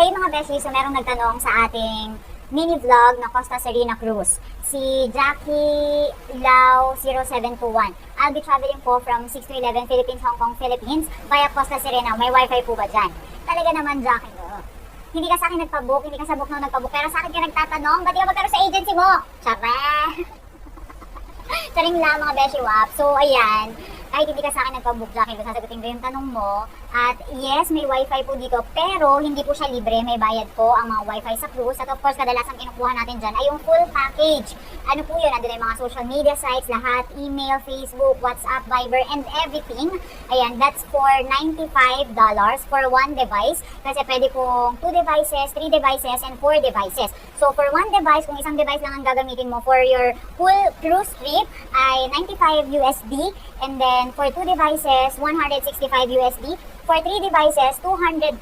Today mga besties, so merong nagtanong sa ating mini vlog na Costa Serena Cruise. Si Jackie Lau 0721. I'll be traveling po from 6 to 11 Philippines, Hong Kong, Philippines via Costa Serena. May wifi po ba dyan? Talaga naman, Jackie. Hindi ka sa akin nagpabook, hindi ka sa book na nagpabook, pero sa akin ka nagtatanong, ba't di ka magkaroon sa agency mo? Tsara! Charing lang mga beshi wap. So ayan, kahit hindi ka sa akin nagpabook, Jackie, sasagutin ko yung tanong mo. At yes, may wifi po dito, pero hindi po siya libre, may bayad po ang mga wifi sa cruise. At of course, kadalasan kinukuha natin dyan ay yung full package. Ano po yun? Nandun yung mga social media sites, lahat, email, Facebook, WhatsApp, Viber, and everything. Ayan, that's for $95 for one device. Kasi pwede pong 2 devices, 3 devices, and 4 devices. So for one device, kung isang device lang ang gagamitin mo for your full cruise trip, ay 95 USD. And then for 2 devices, 165 USD. For 3 devices, 225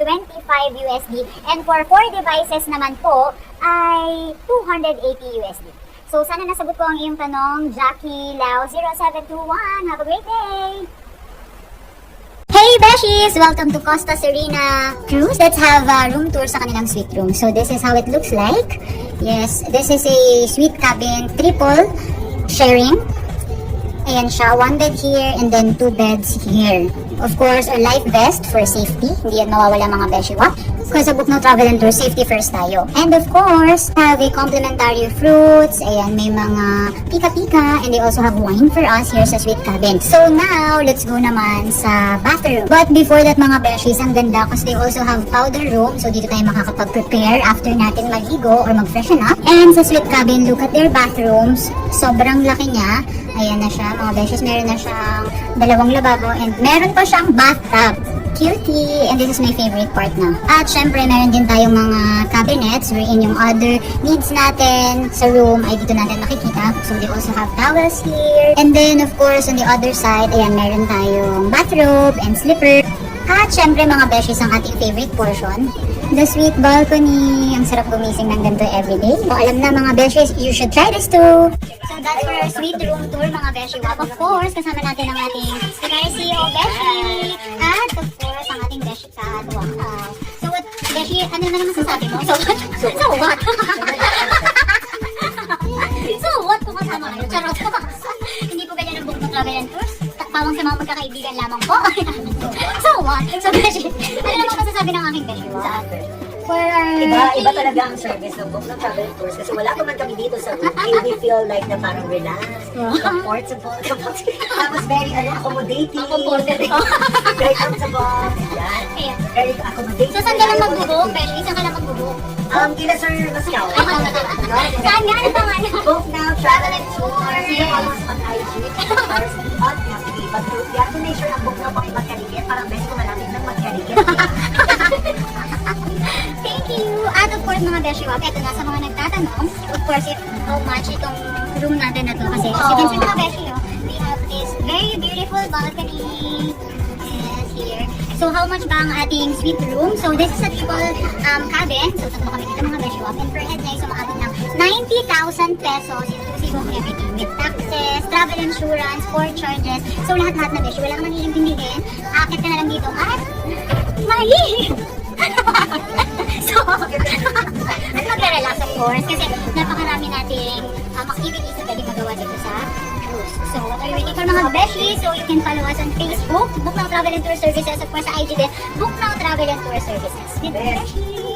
USD. And for 4 devices naman po, ay 280 USD. So, sana nasagot ko ang iyong tanong, Jackie Lau 0721. Have a great day! Hey Beshies! Welcome to Costa Serena Cruise. Let's have a room tour sa kanilang suite room. So, this is how it looks like. Yes, this is a suite cabin, triple sharing. Ayan siya, 1 bed here and then 2 beds here. Of course, our life vest for safety. Hindi yan mawawala mga beshiwa. Because sa Book No Travel and Tour, safety first tayo. And of course, have a complimentary fruits. Ayan, may mga pika-pika. And they also have wine for us here sa suite cabin. So now, let's go naman sa bathroom. But before that mga beshies, ang ganda kasi they also have powder room. So dito tayo makakapag-prepare after natin maligo or mag-freshen up. And sa suite cabin, look at their bathrooms. Sobrang laki niya. Ayan na siya, mga beshies. Meron na siyang 2 lababo and meron pa siyang bathtub. Cutie! And this is my favorite part na. At syempre, meron din tayong mga cabinets wherein yung other needs natin sa room ay dito natin makikita. So, they also have towels here. And then, of course, on the other side, ayan, meron tayong bathrobe and slipper. At syempre, mga beshies, ang ating favorite portion, the sweet balcony. Ang sarap gumising ng ganito everyday. So, alam na mga beshies, you should try this too. So, that's for our sweet room tour, mga beshi. Of course, kasama natin ang ating CEO, Beshi. At, of course, ang ating beshi sa wow. So, what, Beshi, ano na naman sasabi mo? So what? So what kung kasama kayo? Charot. Hindi po ganyan ang Book No Travel and Tours. Pawang sa mga magkakaibigan lamang po. So what? So, Beshi, ano naman masasabi ng aking beshi? For our Iba talaga ang service ng Book No Travel Tours kasi wala pa man kami dito sa room. We feel like na parang relaxed, comfortable, tapos very accommodating, very comfortable, yan. Very accommodating. So, saan ka lang mag-book, Beshi? Saan ka lang mag-book? Kila Sir Mascaw. Saan nga? Ano pangalan? Book Now Travel and Tours. You follow us on IG, or on FB. But you have to make sure ang Book Now pang magkaligit. Parang best ko malapit ng magkaligit. Thank you! At of course mga Beshi Wap, eto na sa mga nagtatanong, of course, if how much itong room natin na to. Kasi as you can see mga Beshi, we have this very beautiful balcony here. So how much ba ang ating suite room? So this is a triple cabin. So tatlo kami dito mga Beshi Wap. And per head na yung sumaabot ng 90,000 pesos inclusive of everything. With taxes, travel insurance, port charges. So lahat-lahat na Beshi. Wala kang manhihintindihin. Akit ka na lang dito. At mali! So, at mag-relax of course kasi napakarami nating activities na pwede magawa dito sa cruise. So, what are you waiting for mga beshi? So, you can follow us on Facebook, Book Now Travel and Tour Services, of course sa IG din, Book Now Travel and Tour Services. Dito, beshi!